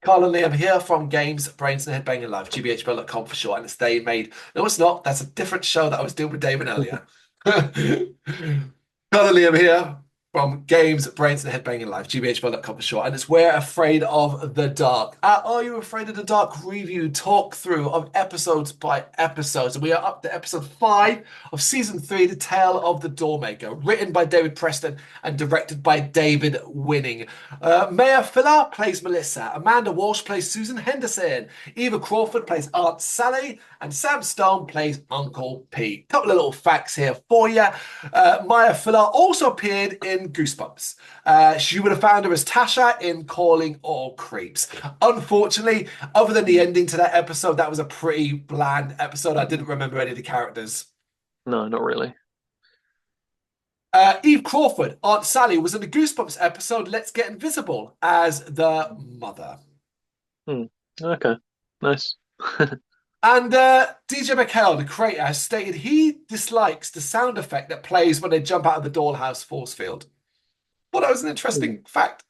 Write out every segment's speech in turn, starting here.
Carl and Liam here from Games, Brains and Head-Banging Life, gbhblofficial for short, and it's Day Made. No, it's not. That's a different show that I was doing with David earlier. Carl and Liam here from Games, Brains and Head-Banging Life, gbhblofficial for short, and it's We're Afraid of the Dark. Are You Afraid of the Dark review talk through of episodes by episodes. And we are up to episode 5 of season 3, The Tale of the Dollmaker, written by David Preston and directed by David Winning. Maya Filler plays Melissa. Amanda Walsh plays Susan Henderson. Eva Crawford plays Aunt Sally. And Sam Stone plays Uncle Pete. Couple of little facts here for you. Maya Filler also appeared in Goosebumps. She would have found her as Tasha in Calling All Creeps. Unfortunately, other than the ending to that episode, that was a pretty bland episode. I didn't remember any of the characters. No, not really. Eve Crawford, Aunt Sally, was in the Goosebumps episode Let's Get Invisible as the mother. Okay, nice. And DJ McHale, the creator, has stated he dislikes the sound effect that plays when they jump out of the dollhouse force field. Well, that was an interesting fact.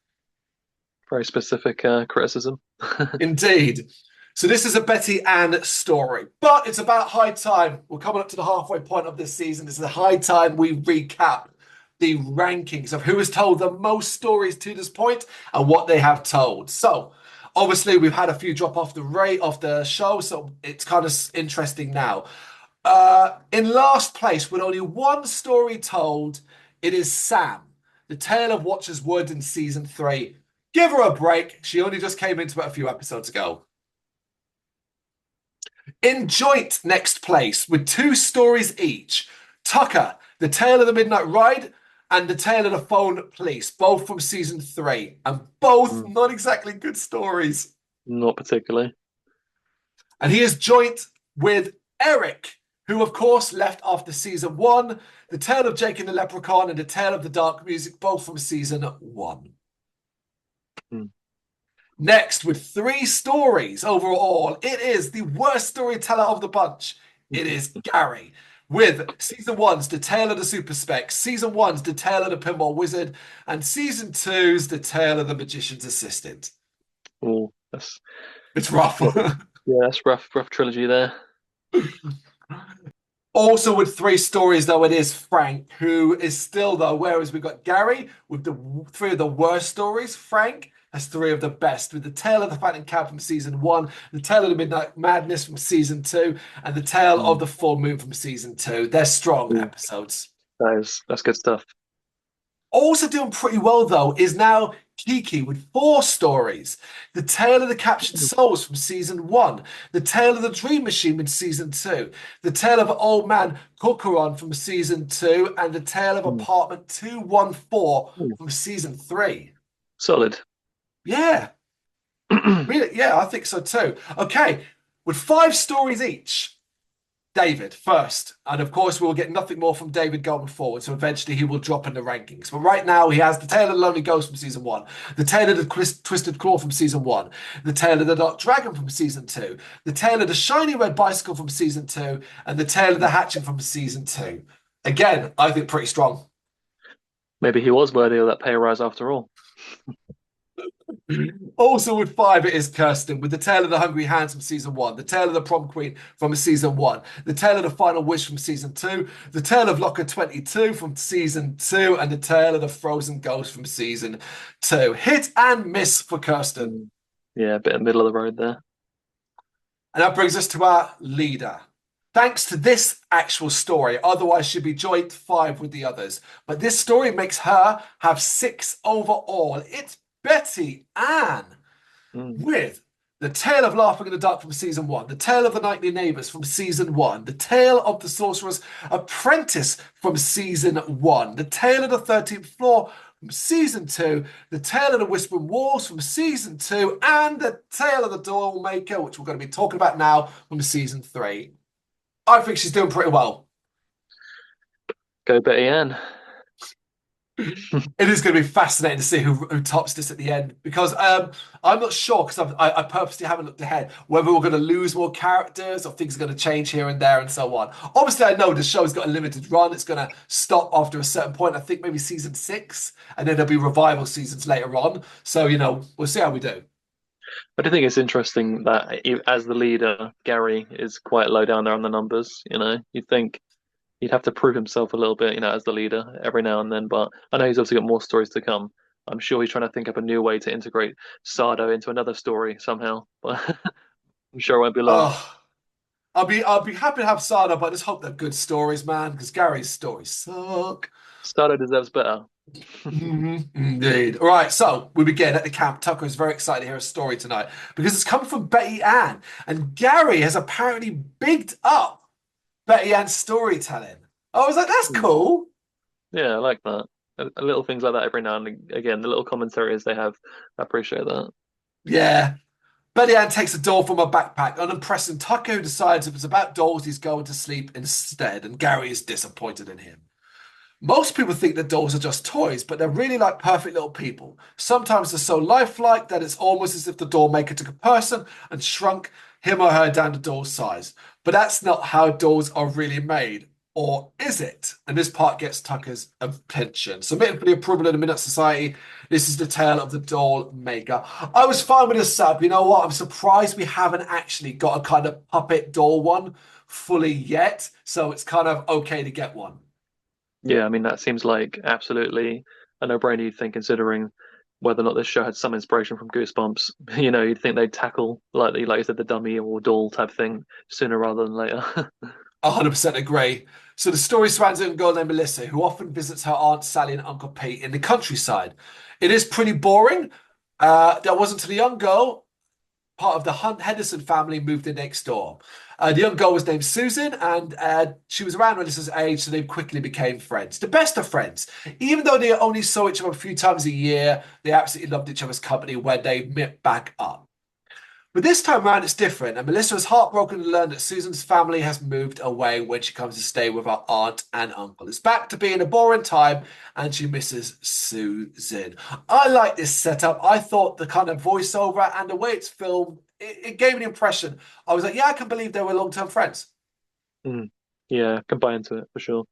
Very specific criticism. Indeed. So this is a Betty Ann story, but it's about high time. We're coming up to the halfway point of this season. It's a high time we recap the rankings of who has told the most stories to this point and what they have told. So obviously, we've had a few drop off the rate of the show, so it's kind of interesting now. In last place, with only one story told, it is Sam, the Tale of Watcher's Wood in season 3. Give her a break. She only just came into it a few episodes ago. In joint next place, with 2 stories each, Tucker, the Tale of the Midnight Ride, and The Tale of the Phone Police, both from season 3, and both not exactly good stories. Not particularly. And he is joint with Eric, who of course left after season 1, The Tale of Jake and the Leprechaun and The Tale of the Dark Music, both from season 1. Next, with 3 stories overall, it is the worst storyteller of the bunch. It is Gary, with season 1's The Tale of the Super Spec, season 1's The Tale of the Pinball Wizard, and season 2's The Tale of the Magician's Assistant. Oh, it's rough. Yeah, that's rough trilogy there. Also with 3 stories, though, it is Frank, who is still, though, whereas we've got Gary with the 3 of the worst stories, Frank has 3 of the best, with The Tale of the Phantom Cab from season 1, The Tale of the Midnight Madness from season 2, and The Tale of the Full Moon from season 2. They're strong episodes. That's good stuff. Also doing pretty well, though, is now Kiki with 4 stories. The Tale of the Captured Souls from season 1, The Tale of the Dream Machine in season 2, The Tale of Old Man Corcoran from season 2, and The Tale of Apartment 214 from season 3. Solid. Yeah. Really? Yeah, I think so too. Okay, with 5 stories each. David first, and of course we'll get nothing more from David going forward, so eventually he will drop in the rankings, but right now he has The Tale of the Lonely Ghost from season 1, The Tale of the Twisted Claw from season 1, The Tale of the Dark Dragon from season 2, The Tale of the Shiny Red Bicycle from season 2, and The Tale of the Hatching from season 2. Again, I think pretty strong. Maybe he was worthy of that pay rise after all. Also with 5, it is Kirsten, with The Tale of the Hungry Hands from season 1, The Tale of the Prom Queen from season 1, The Tale of the Final Wish from season 2, The Tale of Locker 22 from season 2, and The Tale of the Frozen Ghost from season 2. Hit and miss for Kirsten. Yeah, a bit in the middle of the road there. And that brings us to our leader. Thanks to this actual story, otherwise she'd be joint 5 with the others. But this story makes her have 6 overall. It's Betty Ann with The Tale of Laughing in the Dark from season 1, The Tale of the Nightly Neighbors from season 1, The Tale of the Sorcerer's Apprentice from season 1, The Tale of the 13th Floor from season 2, The Tale of the Whispering Walls from season 2, and The Tale of the Dollmaker, which we're going to be talking about now, from season 3. I think she's doing pretty well. Go Betty Ann. It is going to be fascinating to see who tops this at the end, because I'm not sure, because I purposely haven't looked ahead, whether we're going to lose more characters or things are going to change here and there and so on. Obviously, I know the show's got a limited run. It's going to stop after a certain point. I think maybe season 6, and then there'll be revival seasons later on. So, we'll see how we do. I do think it's interesting that as the leader, Gary is quite low down there on the numbers. You'd think he'd have to prove himself a little bit, as the leader every now and then. But I know he's obviously got more stories to come. I'm sure he's trying to think up a new way to integrate Sardo into another story somehow. But I'm sure it won't be long. Oh, I'll be happy to have Sada, but I just hope they're good stories, man, because Gary's stories suck. Sardo deserves better. Indeed. All right, so we begin at the camp. Tucker is very excited to hear a story tonight because it's coming from Betty Ann, and Gary has apparently bigged up Betty Ann's storytelling. I was like, that's Hmm. cool. Yeah, I like that. Little things like that every now and again, the little commentaries they have, I appreciate that. Yeah. Betty Ann takes a doll from her backpack, unimpressed, and Tucker, who decides it was about dolls, he's going to sleep instead, and Gary is disappointed in him. Most people think that dolls are just toys, but they're really like perfect little people. Sometimes they're so lifelike that it's almost as if the doll maker took a person and shrunk him or her down to doll size. But that's not how dolls are really made. Or is it? And this part gets Tucker's attention. Submitted for the approval of the Minute Society. This is the tale of the doll maker. I was fine with this sub. You know what? I'm surprised we haven't actually got a kind of puppet doll one fully yet. So it's kind of okay to get one. Yeah, I mean that seems like absolutely a no-brainer, you'd think, considering whether or not this show had some inspiration from Goosebumps. You'd think they'd tackle like you said, the dummy or doll type thing sooner rather than later. 100% agree. So the story surrounds a young girl named Melissa, who often visits her Aunt Sally and Uncle Pete in the countryside. It is pretty boring. That wasn't until the young girl, part of the Hunt Henderson family, moved in next door. The young girl was named Susan, and she was around Melissa's age, so they quickly became friends. The best of friends. Even though they only saw each other a few times a year, they absolutely loved each other's company when they met back up. But this time around, it's different, and Melissa is heartbroken to learn that Susan's family has moved away when she comes to stay with her aunt and uncle. It's back to being a boring time, and she misses Susan. I like this setup. I thought the kind of voiceover and the way it's filmed, it gave me the impression. I was like, yeah, I can believe they were long-term friends. Mm. Yeah, can buy into it for sure.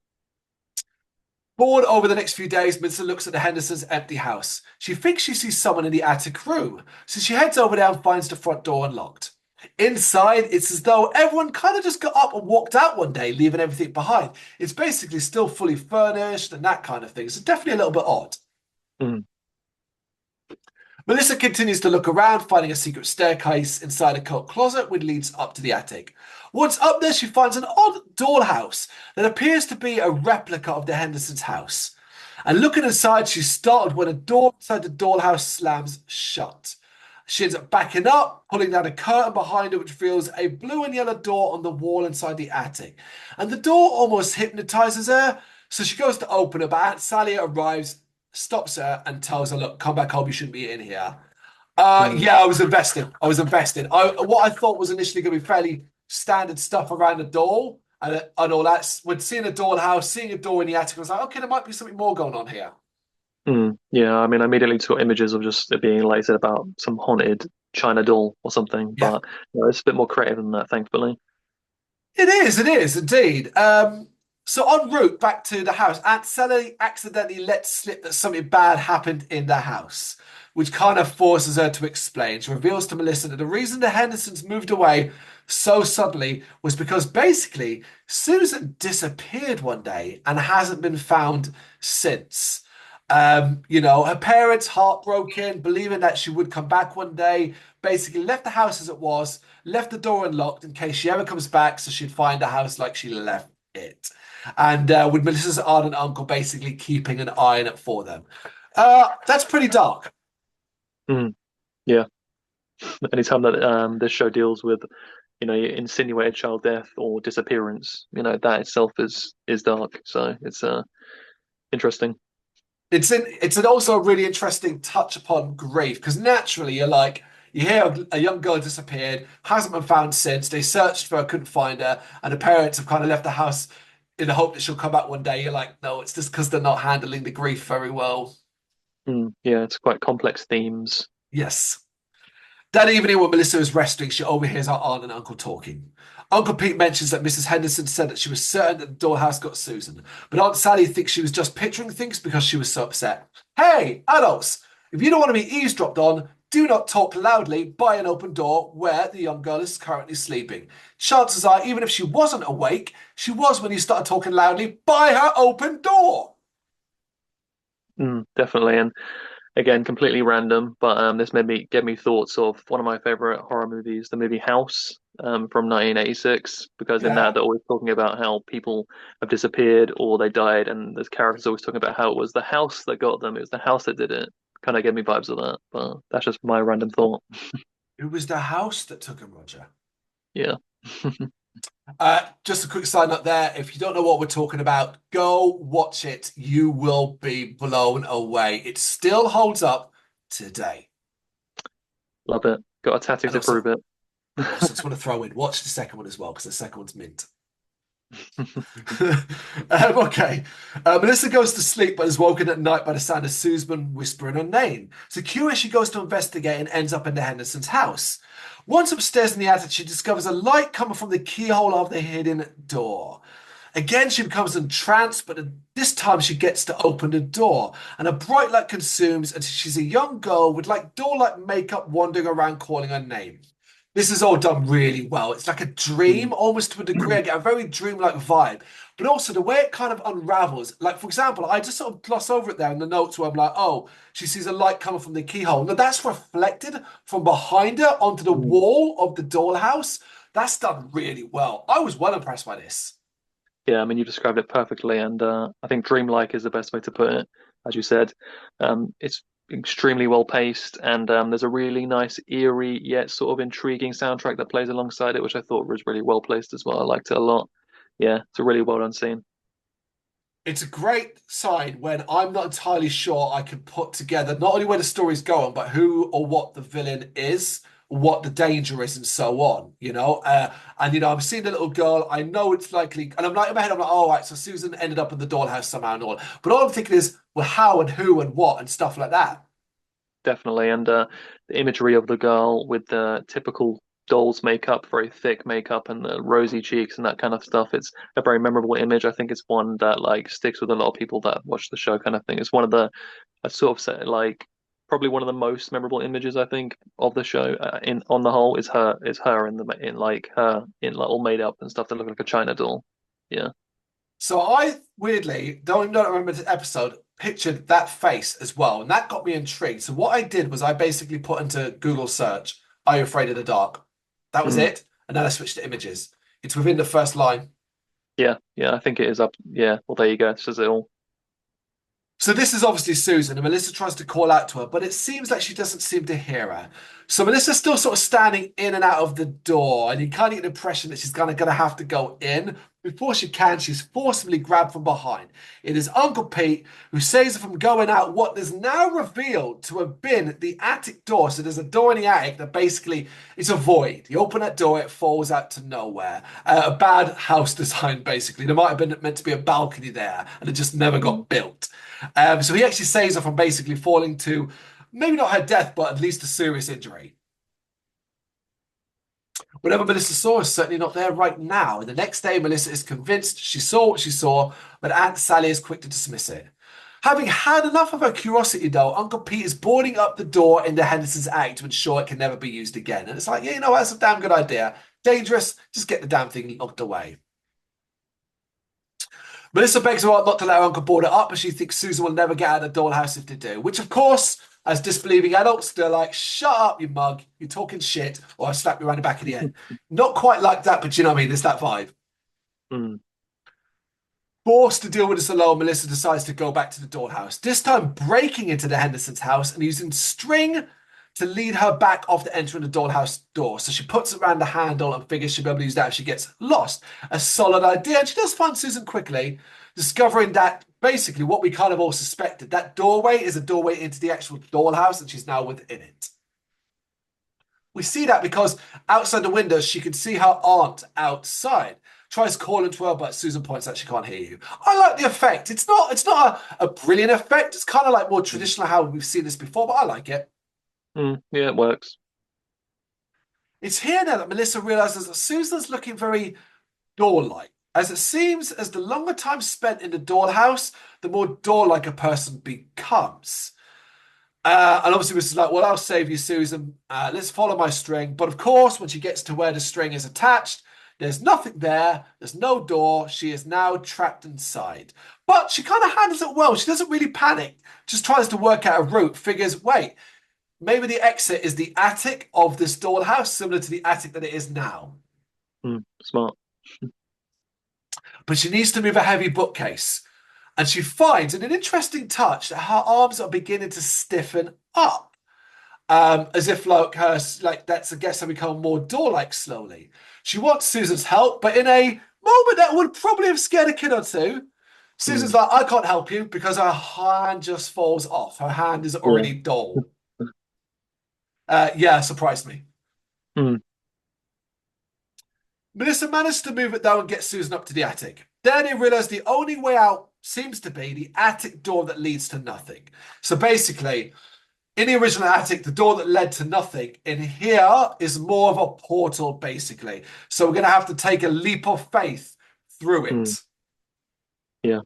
Bored over the next few days, Melissa looks at the Hendersons' empty house. She thinks she sees someone in the attic room, so she heads over there and finds the front door unlocked. Inside, it's as though everyone kind of just got up and walked out one day, leaving everything behind. It's basically still fully furnished and that kind of thing. So definitely a little bit odd. Mm. Melissa continues to look around, finding a secret staircase inside a coat closet which leads up to the attic. Once up there, she finds an odd dollhouse that appears to be a replica of the Hendersons' house. And looking inside, she's startled when a door inside the dollhouse slams shut. She ends up backing up, pulling down a curtain behind her, which reveals a blue and yellow door on the wall inside the attic. And the door almost hypnotizes her, so she goes to open it, but Aunt Sally arrives, stops her, and tells her, "Look, come back home. You shouldn't be in here." Mm. Yeah, I was invested. I was invested. What I thought was initially going to be fairly standard stuff around the door and all that. When seeing a dollhouse, seeing a door in the attic, I was like, okay, there might be something more going on here. Mm. Yeah, I mean, I immediately saw images of just it being, like I said, about some haunted China doll or something, Yeah, but it's a bit more creative than that, thankfully. it is indeed. So en route back to the house, Aunt Sally accidentally lets slip that something bad happened in the house, which kind of forces her to explain. She reveals to Melissa that the reason the Hendersons moved away so suddenly was because basically Susan disappeared one day and hasn't been found since. Her parents, heartbroken, believing that she would come back one day, basically left the house as it was, left the door unlocked in case she ever comes back, so she'd find the house like she left it. And with Melissa's aunt and uncle basically keeping an eye on it for them. That's pretty dark. Mm. Yeah, anytime that this show deals with, insinuated child death or disappearance, that itself is dark. So it's interesting. It's also a really interesting touch upon grief because naturally you're like you hear a young girl disappeared, hasn't been found since. They searched for her, couldn't find her, and the parents have kind of left the house in the hope that she'll come back one day. You're like, no, it's just because they're not handling the grief very well. Yeah, it's quite complex themes. Yes. That evening, when Melissa is resting, she overhears her aunt and uncle talking. Uncle Pete mentions that Mrs. Henderson said that she was certain that the dollhouse got Susan, but Aunt Sally thinks she was just picturing things because she was so upset. Hey, adults, if you don't want to be eavesdropped on, Do not talk loudly by an open door where the young girl is currently sleeping. Chances are, even if she wasn't awake, she was when you started talking loudly by her open door. Definitely. And again, completely random, but this made me get me thoughts of one of my favorite horror movies, the movie House, from 1986, because in that Yeah. they're always talking about how people have disappeared or they died, and the characters always talking about how it was the house that got them, it was the house that did it. Kind of gave me vibes of that, but that's just my random thought. It was the house that took him, Roger. Yeah. Just a quick side note there. If you don't know what we're talking about, go watch it. You will be blown away. It still holds up today. Love it. Got a tattoo And to prove also, it. also just want to throw in, watch the second one as well, because the second one's mint. Okay. Melissa goes to sleep but is woken at night by the sound of Susan whispering her name. So curious, she goes to investigate and ends up in the Henderson's house. Once upstairs in the attic, she discovers a light coming from the keyhole of the hidden door. Again, she becomes entranced, but this time she gets to open the door, and a bright light consumes until she's a young girl with like doll-like makeup wandering around calling her name. This is all done really well. It's like a dream, almost to a degree. I get a very dreamlike vibe, but also the way it kind of unravels. Like, for example, I just sort of gloss over it there in the notes where I'm like, oh, she sees a light coming from the keyhole. Now, that's reflected from behind her onto the wall of the dollhouse. That's done really well. I was well impressed by this. Yeah, I mean, you described it perfectly, and I think dreamlike is the best way to put it. As you said, it's extremely well paced, and there's a really nice, eerie yet sort of intriguing soundtrack that plays alongside it, which I thought was really well placed as well. I liked it a lot. Yeah, it's a really well done scene. It's a great sign when I'm not entirely sure I can put together not only where the story's going, but who or what the villain is, what the danger is, and so on. And I'm seeing the little girl. I know it's likely, and I'm like in my head, I'm like, oh, right, so Susan ended up in the dollhouse somehow and all. But all I'm thinking is, well, how and who and what and stuff like that. Definitely, and the imagery of the girl with the typical doll's makeup, very thick makeup, and the rosy cheeks and that kind of stuff. It's a very memorable image. I think it's one that like sticks with a lot of people that watch the show, kind of thing. It's one of the I sort of say like probably one of the most memorable images I think of the show. In on the whole, is her in like her in like all made up and stuff that look like a China doll. Yeah. So I weirdly don't remember the episode, pictured that face as well, and that got me intrigued. So what I did was I basically put into Google search, "Are you afraid of the dark?" That was Mm. it, and then I switched to images. It's within the first line. Yeah, yeah, I think it is up. Yeah, well, there you go. It says it all. So this is obviously Susan, and Melissa tries to call out to her, but it seems like she doesn't seem to hear her. So Melissa's still sort of standing in and out of the door, and you kind of get the impression that she's gonna have to go in. Before she can, she's forcibly grabbed from behind. It is Uncle Pete who saves her from going out what is now revealed to have been the attic door. So there's a door in the attic that basically is a void. You open that door, it falls out to nowhere. A bad house design, basically. There might have been meant to be a balcony there, and it just never got built. So he actually saves her from basically falling to maybe not her death, but at least a serious injury. Whatever Melissa saw is certainly not there right now. And the next day, Melissa is convinced she saw what she saw, but Aunt Sally is quick to dismiss it. Having had enough of her curiosity, though, Uncle Pete is boarding up the door in the Henderson's attic to ensure it can never be used again. And it's like, yeah, that's a damn good idea. Dangerous, just get the damn thing locked away. Melissa begs her aunt not to let her uncle board it up, but she thinks Susan will never get out of the dollhouse if they do. Which, of course, as disbelieving adults, they're like, shut up, you mug. You're talking shit, or I'll slap you around the back of the head. Not quite like that, but you know what I mean? There's that vibe. Mm. Forced to deal with this alone, Melissa decides to go back to the dollhouse, this time breaking into the Henderson's house and using string to lead her back after entering the dollhouse door. So she puts it around the handle and figures she'll be able to use that if she gets lost. A solid idea. And she does find Susan quickly, discovering that basically what we kind of all suspected, that doorway is a doorway into the actual dollhouse and she's now within it. We see that because outside the windows, she can see her aunt outside. Tries calling to her, but Susan points out she can't hear you. I like the effect. It's not a brilliant effect. It's kind of like more traditional how we've seen this before, but I like it. Yeah, it works. It's here now that Melissa realizes that Susan's looking very doll-like, as it seems as the longer time spent in the dollhouse, the more doll-like a person becomes. And obviously, this is like, well, I'll save you, Susan. Let's follow my string. But of course, when she gets to where the string is attached, there's nothing there. There's no door. She is now trapped inside. But she kind of handles it well. She doesn't really panic. Just tries to work out a route. Figures, wait, maybe the exit is the attic of this dollhouse, similar to the attic that it is now. Smart. But she needs to move a heavy bookcase. And she finds, in an interesting touch, that her arms are beginning to stiffen up. As if like her like that's I guess have become more door-like slowly. She wants Susan's help, but in a moment that would probably have scared a kid or two. Susan's Mm, like, I can't help you because her hand just falls off. Her hand is yeah. already dull. Yeah, surprised me. Mm, Melissa managed to move it down and get Susan up to the attic. Then they realized the only way out seems to be the attic door that leads to nothing. So basically, in the original attic, the door that led to nothing. In here is more of a portal, basically. So we're going to have to take a leap of faith through mm, it. yeah.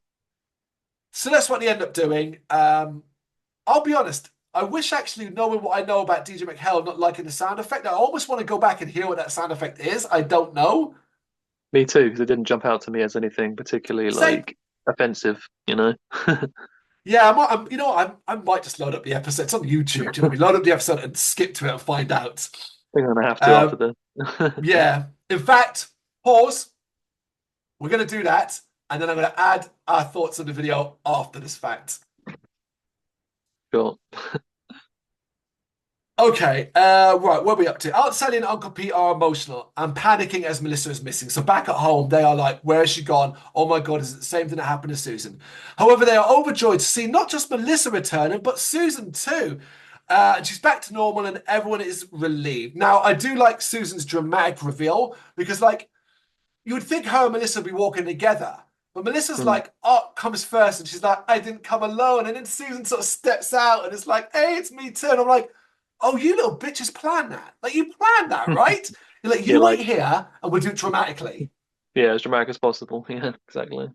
So that's what they end up doing. I'll be honest. I wish actually knowing what I know about DJ McHale, not liking the sound effect. I almost want to go back and hear what that sound effect is. I don't know. Me too, because it didn't jump out to me as anything particularly Same. like offensive, you know? Yeah, you know, I might just load up the episode. It's on YouTube. Do you know what I mean? Load up the episode and skip to it and find out. I think I'm gonna have to after Um, this. yeah. In fact, pause. We're going to do that, and then I'm going to add our thoughts on the video after this fact. Sure. Okay, right, what are we up to? Aunt Sally and Uncle Pete are emotional and panicking as Melissa is missing. So back at home, they are like, where has she gone? Oh my God, is it the same thing that happened to Susan? However, they are overjoyed to see not just Melissa returning, but Susan too. And she's back to normal and everyone is relieved. Now, I do like Susan's dramatic reveal because, like, you would think her and Melissa would be walking together. But Melissa's Mm. like, oh, comes first. And she's like, I didn't come alone. And then Susan sort of steps out and it's like, hey, it's me too. And I'm like, oh, you little bitches planned that. Like, you planned that, right? You're like, Yeah, you wait like here and we'll do it dramatically. yeah, as dramatic as possible. Yeah, exactly.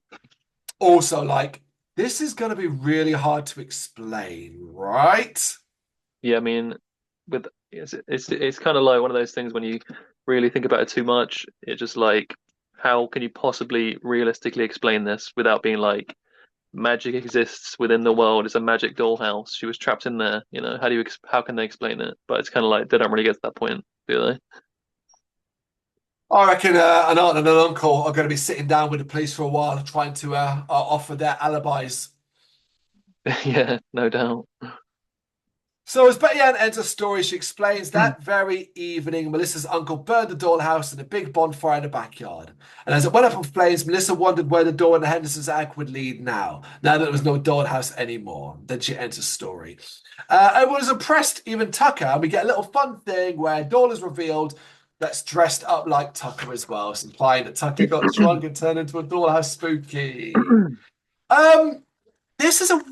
Also, like, this is going to be really hard to explain, right? Yeah, I mean, with it's kind of like one of those things when you really think about it too much. It's just like, how can you possibly realistically explain this without being like magic exists within the world? It's a magic dollhouse. She was trapped in there. You know, how can they explain it? But it's kind of like they don't really get to that point, do I reckon an aunt and an uncle are going to be sitting down with the police for a while, trying to offer their alibis. they? Yeah, no doubt. So as Betty Ann ends her story, she explains that very evening, Melissa's uncle burned the dollhouse in a big bonfire in the backyard. And as it went up in flames, Melissa wondered where the door in the Henderson's attic would lead now that there was no dollhouse anymore. Then she ends her story. Everyone is impressed, even Tucker, and we get a little fun thing where Dawn is revealed that's dressed up like Tucker as well, so implying that Tucker got drunk and turned into a dollhouse spooky. Um, this is a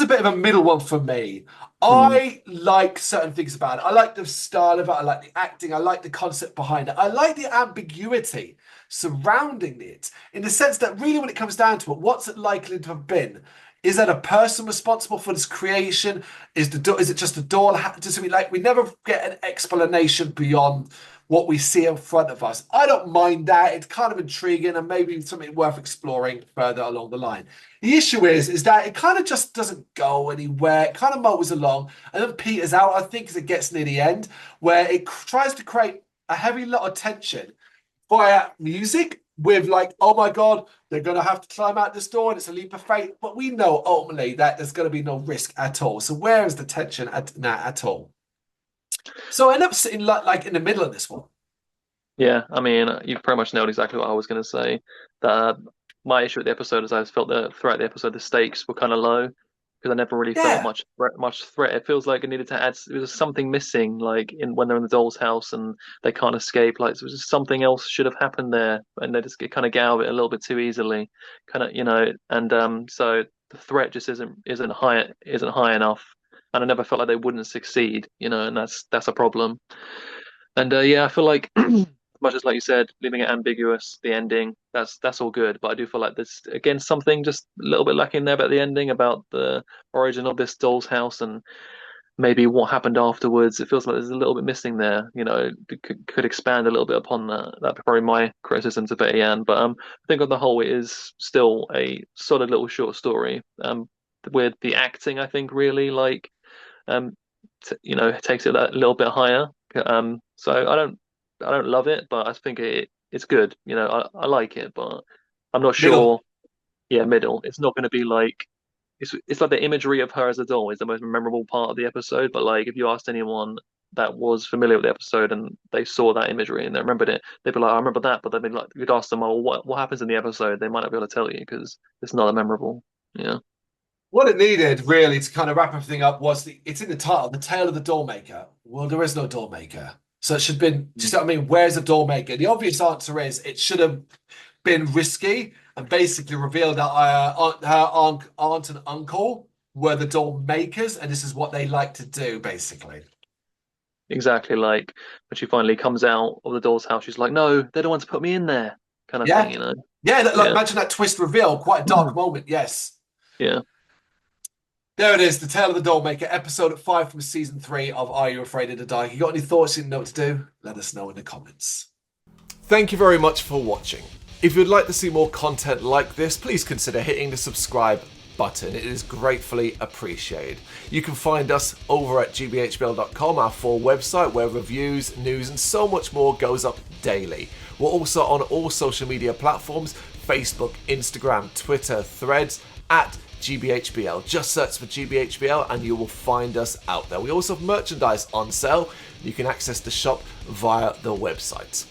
bit of a middle one for me. Mm, I like certain things about it. I like the style of it. I like the acting. I like the concept behind it. I like the ambiguity surrounding it in the sense that really, when it comes down to it, what's it likely to have been? Is that a person responsible for this creation? Is it just a door? Does it like we never get an explanation beyond what we see in front of us? I don't mind that. It's kind of intriguing and maybe something worth exploring further along the line. The issue is that it kind of just doesn't go anywhere. It kind of motors along and then peters out, I think, as it gets near the end, where it tries to create a heavy lot of tension via music with like, oh my God, they're going to have to climb out this door and it's a leap of faith. But we know ultimately that there's going to be no risk at all. So where is the tension at all? So I end up sitting like in the middle of this one. yeah, I mean, you've pretty much nailed exactly what I was going to say. That my issue with the episode is I felt that throughout the episode the stakes were kind of low because I never really felt Yeah. much threat. It feels like it needed to add. There was something missing, like in when they're in the doll's house and they can't escape. Like there was just something else should have happened there, and they just kind of get out of it a little bit too easily, kind of, And so the threat just isn't high enough, and I never felt like they wouldn't succeed, and that's a problem. And yeah, I feel like much as like you said, leaving it ambiguous, the ending, that's all good. But I do feel like there's again something just a little bit lacking there about the ending, about the origin of this doll's house and maybe what happened afterwards. It feels like there's a little bit missing there. It could expand a little bit upon that. That'd be probably my criticism to Betty Ann. But I think on the whole, it is still a solid little short story. With the acting, I think really like it takes it a little bit higher. So I don't love it, but I think it's good. I like it, but I'm not Middle. sure. Yeah, middle. It's not going to be like it's like the imagery of her as a doll is the most memorable part of the episode. But like if you asked anyone that was familiar with the episode and they saw that imagery and they remembered it, they'd be like, I remember that. But they'd be like, you'd ask them, oh, what happens in the episode? They might not be able to tell you because it's not that memorable. Yeah. What it needed really to kind of wrap everything up was it's in the title, The Tale of the Dollmaker. Well, there is no Dollmaker. So it should have been, just what I mean, where's the Dollmaker? The obvious answer is it should have been risky and basically revealed that her aunt and uncle were the doll makers, and this is what they like to do, basically. Exactly. Like when she finally comes out of the doll's house, she's like, no, they're the ones who put me in there, kind of Yeah. thing. Yeah, like Yeah. imagine that twist reveal, quite a dark moment, yes. Yeah. There it is, The Tale of the Dollmaker, episode 5 from season 3 of Are You Afraid of the Dark? You got any thoughts you know what to do? Let us know in the comments. Thank you very much for watching. If you'd like to see more content like this, please consider hitting the subscribe button. It is gratefully appreciated. You can find us over at gbhbl.com, our full website where reviews, news and so much more goes up daily. We're also on all social media platforms, Facebook, Instagram, Twitter, Threads, at GBHBL. Just search for GBHBL and you will find us out there. We also have merchandise on sale. You can access the shop via the website.